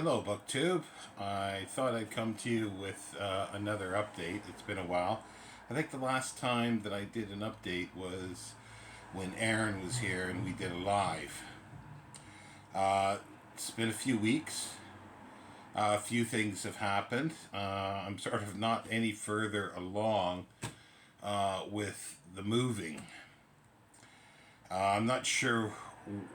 Hello, BookTube. I thought I'd come to you with another update. It's been a while. I think the last time that I did an update was when Aaron was here and we did a live. It's been a few weeks. A few things have happened. I'm sort of not any further along with the moving. I'm not sure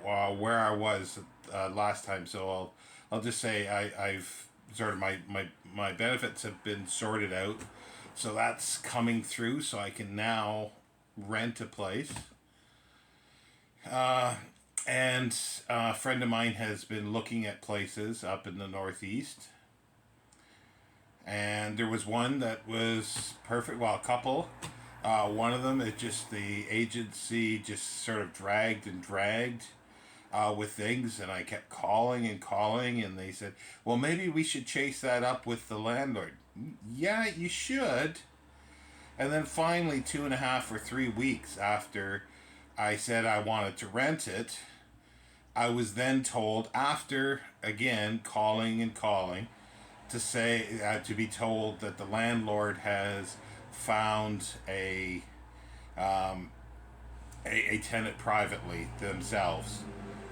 where I was last time, so I'll just say I've sort of my benefits have been sorted out, so that's coming through. So I can now rent a place. And a friend of mine has been looking at places up in the Northeast, and there was one that was perfect. Well, a couple. One of them, it just the agency just sort of dragged with things, and I kept calling and calling, and they said, "Well, maybe we should chase that up with the landlord." Yeah, you should. And then finally, 2.5 or 3 weeks after I said I wanted to rent it, I was then told, after again calling and calling, to be told that the landlord has found a tenant privately themselves,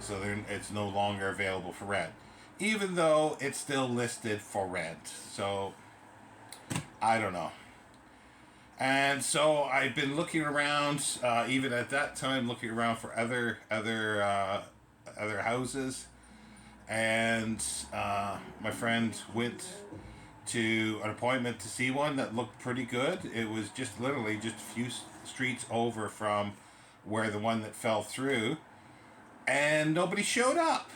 so it's no longer available for rent, even though it's still listed for rent. So I don't know. And so I've been looking around, even at that time, looking around for other houses, and my friend went to an appointment to see one that looked pretty good. It was just literally just a few streets over from where the one that fell through, and nobody showed up.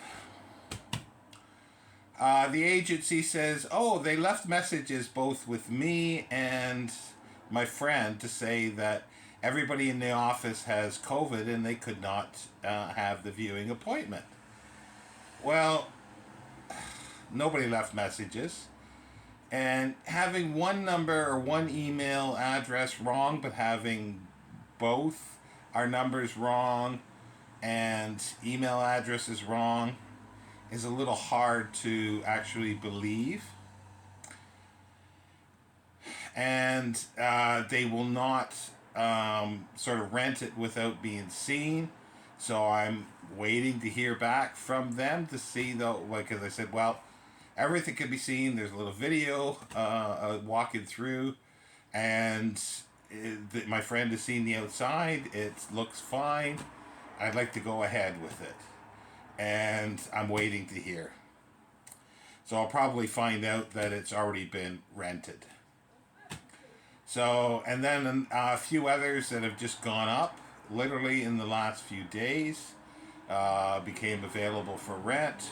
The agency says, oh, they left messages both with me and my friend to say that everybody in the office has COVID and they could not have the viewing appointment. Well, nobody left messages. And having one number or one email address wrong, but having both our numbers wrong and email addresses wrong is a little hard to actually believe. And they will not sort of rent it without being seen. So I'm waiting to hear back from them to see, though, like as I said, well, everything can be seen. There's a little video walking through, and my friend has seen the outside. It looks fine. I'd like to go ahead with it, and I'm waiting to hear. So I'll probably find out that it's already been rented. So, and then a few others that have just gone up, literally in the last few days, became available for rent.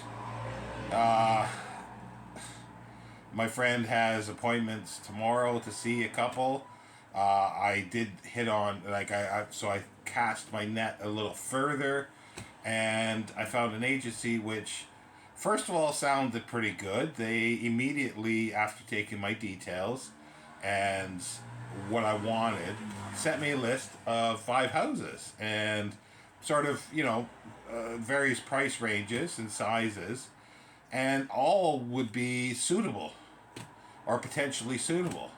My friend has appointments tomorrow to see a couple. I did hit on, so I cast my net a little further, and I found an agency which, first of all, sounded pretty good. They immediately, after taking my details and what I wanted, sent me a list of 5 houses and sort of, various price ranges and sizes, and all would be suitable or potentially suitable.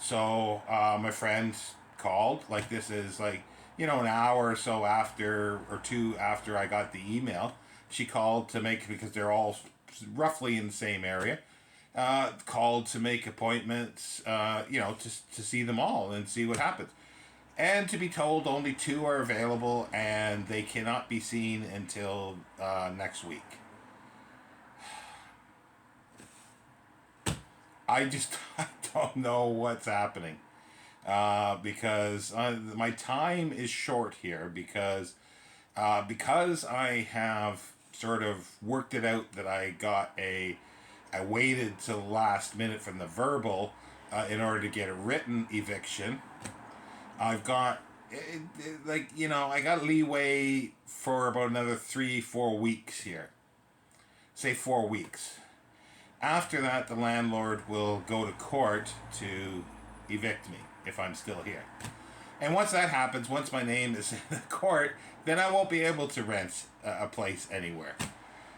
So my friend called, like this is like, an hour or so after, or two after I got the email. She called to make, because they're all roughly in the same area, called to make appointments, to see them all and see what happens. And to be told only 2 are available and they cannot be seen until next week. I don't know what's happening, because my time is short here, because I have sort of worked it out that I waited till the last minute from the verbal in order to get a written eviction. I've got I got leeway for about another 3-4 weeks here. Say 4 weeks. After that, the landlord will go to court to evict me if I'm still here. And once that happens, once my name is in the court, then I won't be able to rent a place anywhere.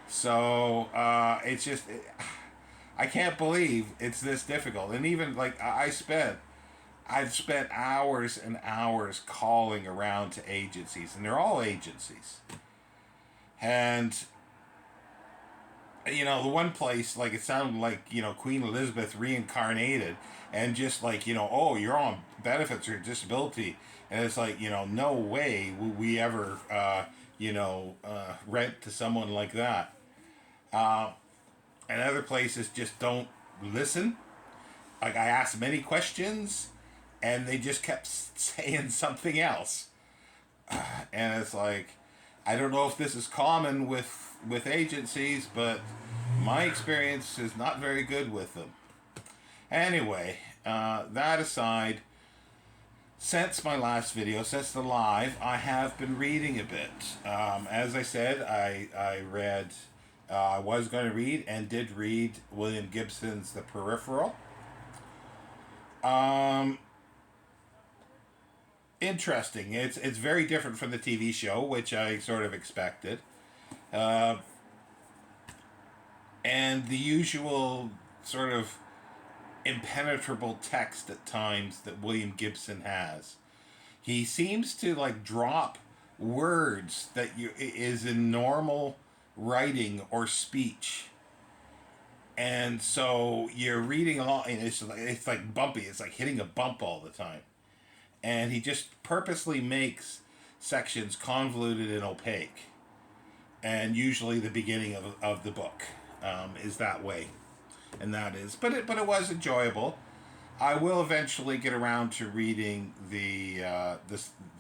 So it's just, I can't believe it's this difficult. And even like I've spent hours and hours calling around to agencies, and they're all agencies. And the one place, like, it sounded like, Queen Elizabeth reincarnated, and just like, oh, you're on benefits or disability. And it's like, no way will we ever, rent to someone like that. And other places just don't listen. Like, I asked many questions, and they just kept saying something else. And it's like, I don't know if this is common with agencies, but my experience is not very good with them. Anyway, that aside, since my last video, since the live, I have been reading a bit. As I said, I read, I was going to read and did read William Gibson's The Peripheral. Interesting. It's very different from the TV show, which I sort of expected. And the usual sort of impenetrable text at times that William Gibson has. He seems to like drop words that is in normal writing or speech. And so you're reading along, and it's like bumpy. It's like hitting a bump all the time. And he just purposely makes sections convoluted and opaque. And usually the beginning of the book is that way. And that is, but it was enjoyable. I will eventually get around to reading the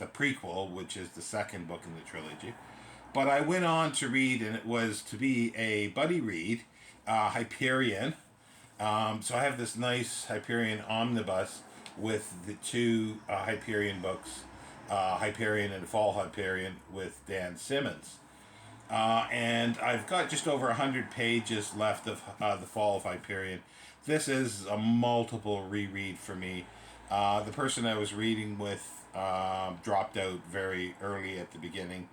prequel, which is the second book in the trilogy. But I went on to read, and it was to be a buddy read, Hyperion. So I have this nice Hyperion omnibus with the two Hyperion books, Hyperion and Fall Hyperion with Dan Simmons. And I've got just over 100 pages left of The Fall of Hyperion. This is a multiple reread for me. The person I was reading with dropped out very early at the beginning.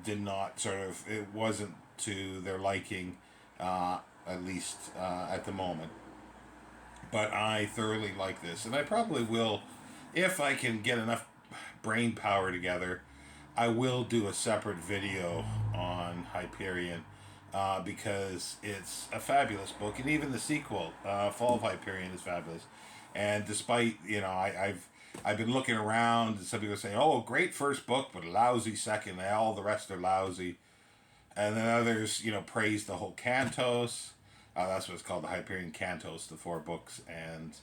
Did not it wasn't to their liking, at least at the moment. But I thoroughly like this, and I probably will, if I can get enough brain power together, I will do a separate video on Hyperion, because it's a fabulous book, and even the sequel, Fall of Hyperion, is fabulous. And despite, I've been looking around, and some people say, "Oh, great first book, but lousy second. All the rest are lousy," and then others, praise the whole cantos. That's what it's called, the Hyperion Cantos, the 4 books, and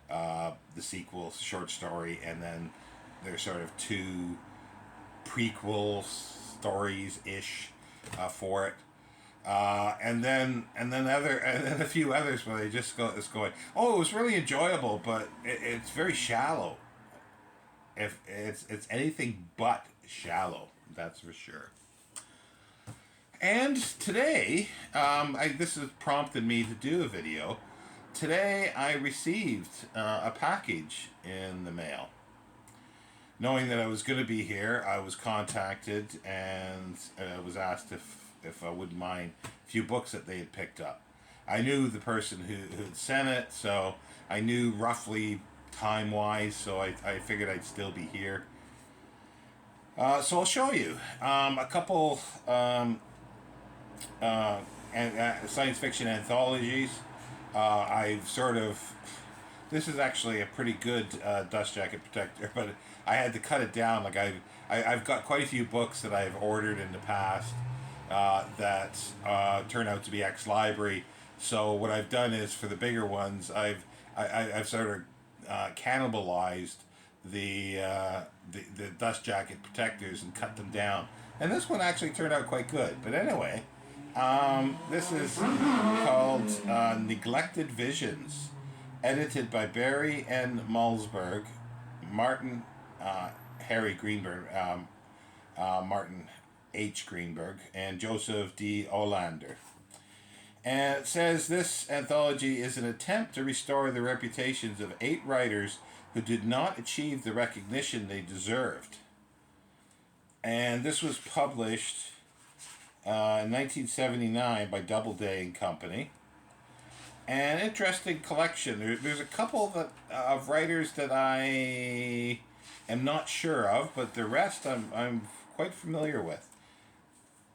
the sequel, short story, and then there's sort of 2 prequel stories ish for it, and then a few others where they just it's going, oh, it was really enjoyable, but it's very shallow. If it's anything but shallow, that's for sure. And today, this has prompted me to do a video. Today I received a package in the mail. Knowing that I was going to be here, I was contacted and was asked if I wouldn't mind a few books that they had picked up. I knew the person who had sent it, so I knew roughly time-wise, so I figured I'd still be here. So I'll show you a couple science fiction anthologies. I've sort of... This is actually a pretty good dust jacket protector, but I had to cut it down. Like I've got quite a few books that I've ordered in the past that turn out to be ex-library. So what I've done is, for the bigger ones, I've sort of cannibalized the dust jacket protectors and cut them down. And this one actually turned out quite good. But anyway, this is called Neglected Visions, edited by Barry N. Malzberg, Martin Harry Greenberg, Martin H. Greenberg, and Joseph D. Olander. And it says this anthology is an attempt to restore the reputations of 8 writers who did not achieve the recognition they deserved. And this was published in 1979 by Doubleday and Company. An interesting collection. There's a couple of writers that I am not sure of, but the rest I'm quite familiar with.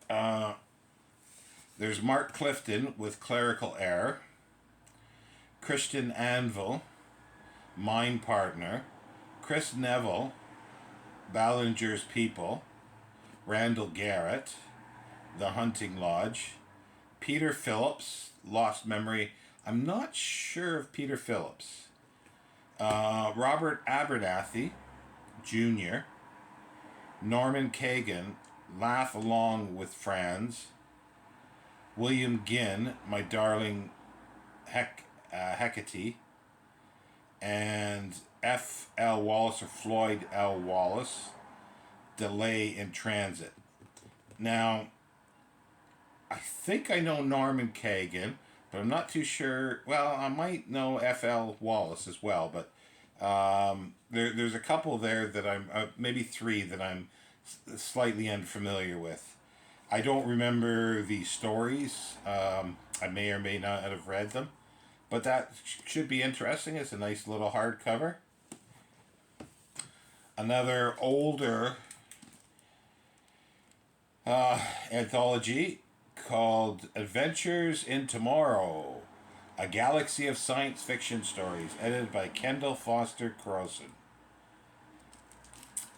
Uh, there's Mark Clifton with Clerical Error, Christian Anvil, Mind Partner, Chris Neville, Ballinger's People, Randall Garrett, The Hunting Lodge, Peter Phillips, Lost Memory. I'm not sure of Peter Phillips. Robert Abernathy Jr., Norman Kagan, Laugh Along with Franz, William Ginn, My Darling Hecate, and F. L. Wallace or Floyd L. Wallace, Delay in Transit. Now, I think I know Norman Kagan, but I'm not too sure. Well, I might know F.L. Wallace as well, but there's a couple there that I'm, maybe three that I'm slightly unfamiliar with. I don't remember the stories. I may or may not have read them, but that should be interesting. It's a nice little hardcover. Another older anthology called Adventures in Tomorrow, a galaxy of science fiction stories, edited by Kendall Foster Crowson.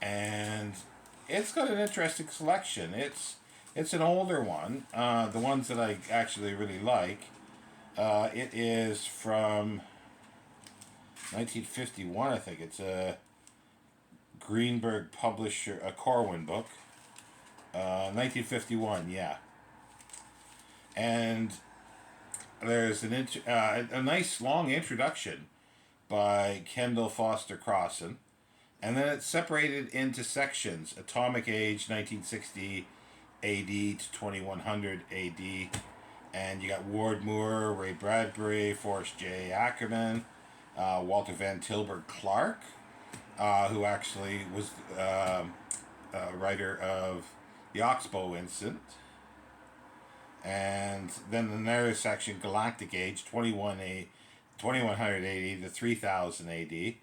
And it's got an interesting selection. It's an older one. The ones that I actually really like. It is from 1951, I think. It's a Greenberg publisher, a Corwin book. 1951, yeah. And there's a nice long introduction by Kendall Foster Crossan, and then it's separated into sections: Atomic Age, 1960 A.D. to 2100 A.D. And you got Ward Moore, Ray Bradbury, Forrest J. Ackerman, Walter Van Tilburg Clark, who actually was a writer of the Oxbow Incident. And then another section, Galactic Age, 2100 AD to 3000 AD.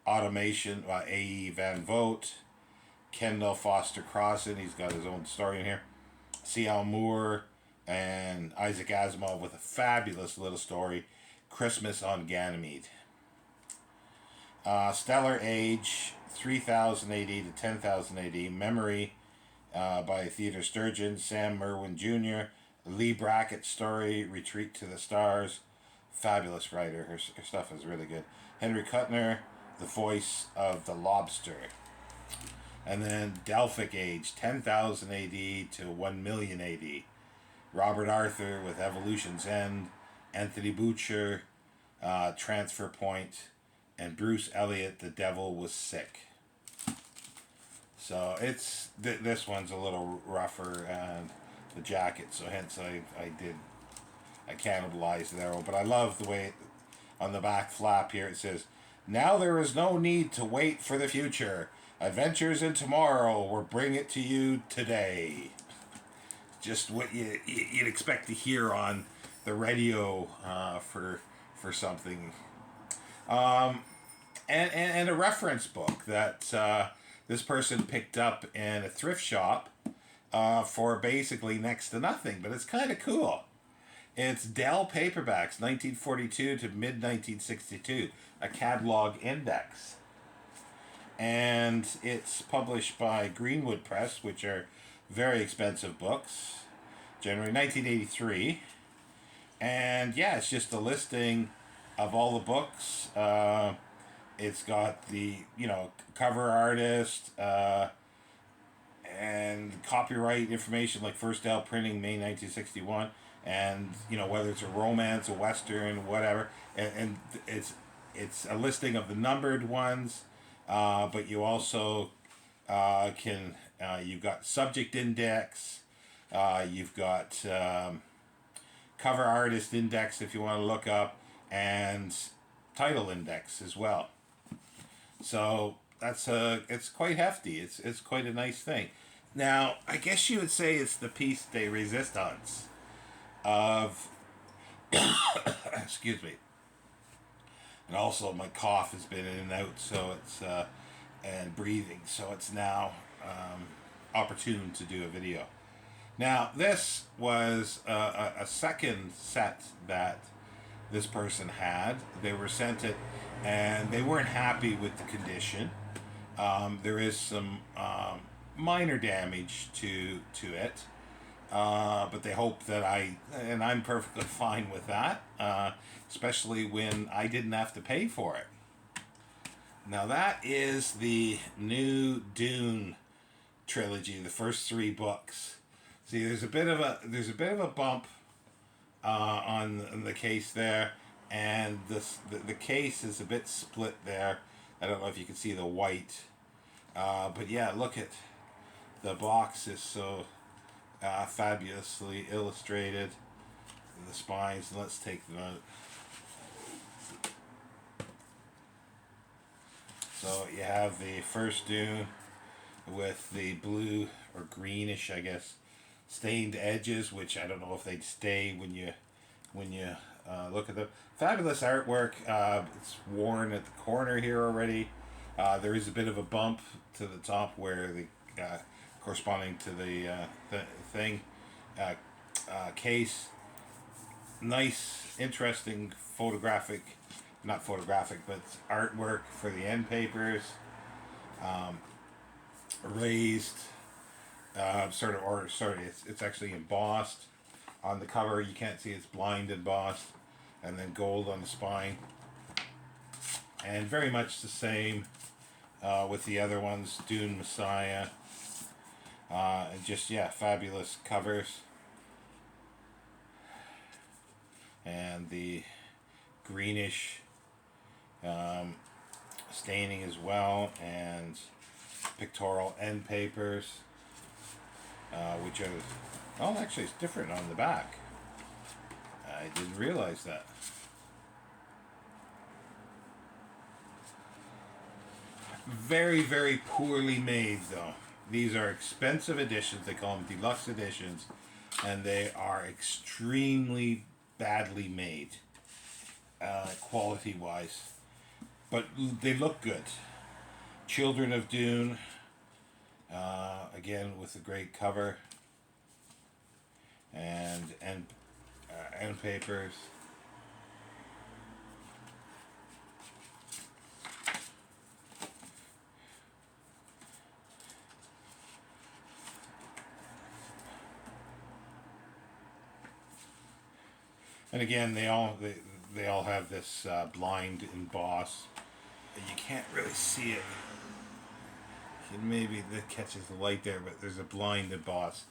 Automation, A.E. Van Vogt, Kendall Foster Crossan, he's got his own story in here. C.L. Moore and Isaac Asimov with a fabulous little story, Christmas on Ganymede. Stellar Age, 3000 AD to 10,000 AD. Memory by Theodore Sturgeon, Sam Merwin Jr., Lee Brackett's story, Retreat to the Stars. Fabulous writer. Her stuff is really good. Henry Kuttner, The Voice of the Lobster. And then Delphic Age, 10,000 AD to 1 million AD. Robert Arthur with Evolution's End. Anthony Boucher, Transfer Point. And Bruce Elliott, The Devil Was Sick. So it's this one's a little rougher and the jacket, so hence I cannibalized there. But I love the way on the back flap here it says, "Now there is no need to wait for the future. Adventures in Tomorrow will bring it to you today." Just what you'd expect to hear on the radio for something. And a reference book that this person picked up in a thrift shop for basically next to nothing, but it's kind of cool. It's Dell Paperbacks, 1942 to mid-1962, a catalog index. And it's published by Greenwood Press, which are very expensive books, January 1983. And yeah, it's just a listing of all the books. It's got the, cover artist, and copyright information like First Dell Printing, May 1961, and whether it's a romance, a western, whatever, and it's a listing of the numbered ones, but you also you've got subject index, you've got cover artist index if you want to look up, and title index as well. So it's quite hefty. It's quite a nice thing. Now, I guess you would say it's the piece de resistance of, excuse me, and also my cough has been in and out, so it's and breathing, so it's now opportune to do a video. Now, this was a second set that this person had. They were sent it, and they weren't happy with the condition. There is some minor damage to it, but they hope that and I'm perfectly fine with that, especially when I didn't have to pay for it. Now that is the new Dune trilogy, the first 3 books. See, there's a bit of a bump on the case there, and the case is a bit split there. I don't know if you can see the white, but yeah, look at the box is so fabulously illustrated. The spines. Let's take them out. So you have the first Dune with the blue or greenish, I guess, stained edges, which I don't know if they'd stay when you look at them. Fabulous artwork. It's worn at the corner here already. There is a bit of a bump to the top where the corresponding to the thing case. Nice, interesting not photographic, but artwork for the end papers. Raised. It's actually embossed on the cover. You can't see it's blind embossed, and then gold on the spine, and very much the same with the other ones. Dune Messiah, and just fabulous covers, and the greenish staining as well, and pictorial end papers. Which are, actually it's different on the back. I didn't realize that. Very, very poorly made though. These are expensive editions. They call them deluxe editions, and they are extremely badly made, quality wise. But they look good. Children of Dune. Again with a great cover and papers. And again, they all have this blind emboss. You can't really see it. Maybe that catches the light there, but there's a blind emboss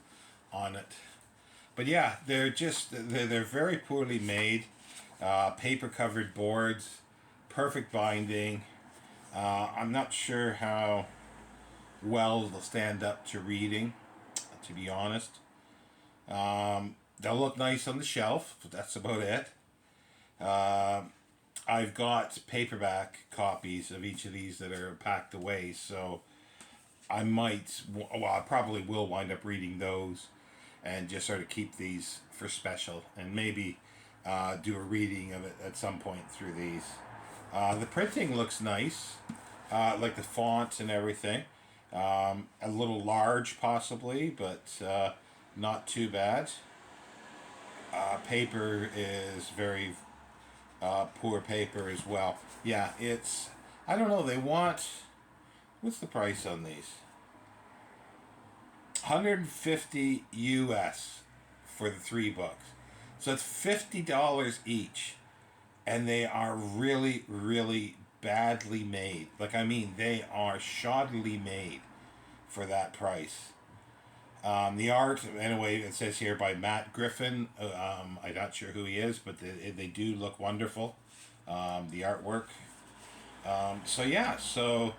on it. But yeah, they're very poorly made. Paper covered boards, perfect binding. I'm not sure how well they'll stand up to reading, to be honest. They'll look nice on the shelf, but that's about it. I've got paperback copies of each of these that are packed away, so I probably will wind up reading those and just sort of keep these for special, and maybe do a reading of it at some point through these. The printing looks nice, like the font and everything. A little large possibly, but not too bad. Paper is very poor paper as well. Yeah, I don't know, they want... What's the price on these? $150 US for the 3 books. So it's $50 each. And they are really, really badly made. Like, I mean, they are shoddily made for that price. The art, anyway, it says here by Matt Griffin. I'm not sure who he is, but they do look wonderful. The artwork. So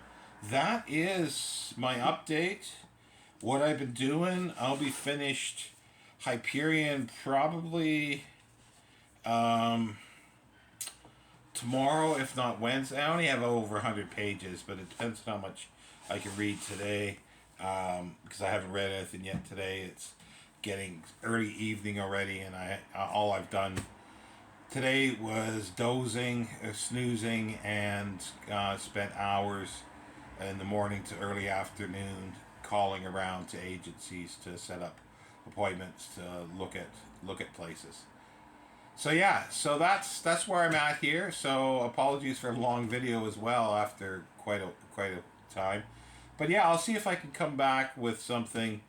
that is my update. What I've been doing, I'll be finished Hyperion probably tomorrow, if not Wednesday. I only have over 100 pages, but it depends on how much I can read today. because I haven't read anything yet today. It's getting early evening already, and all I've done today was dozing, snoozing, and spent hours in the morning to early afternoon calling around to agencies to set up appointments to look at places. So yeah, so that's where I'm at here. So apologies for a long video as well after quite a time, but yeah, I'll see if I can come back with something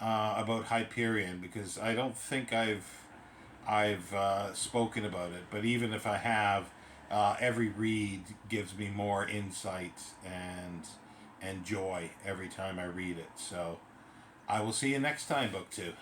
about Hyperion, because I don't think I've spoken about it. But even if I have, every read gives me more insight and joy every time I read it. So I will see you next time, book two.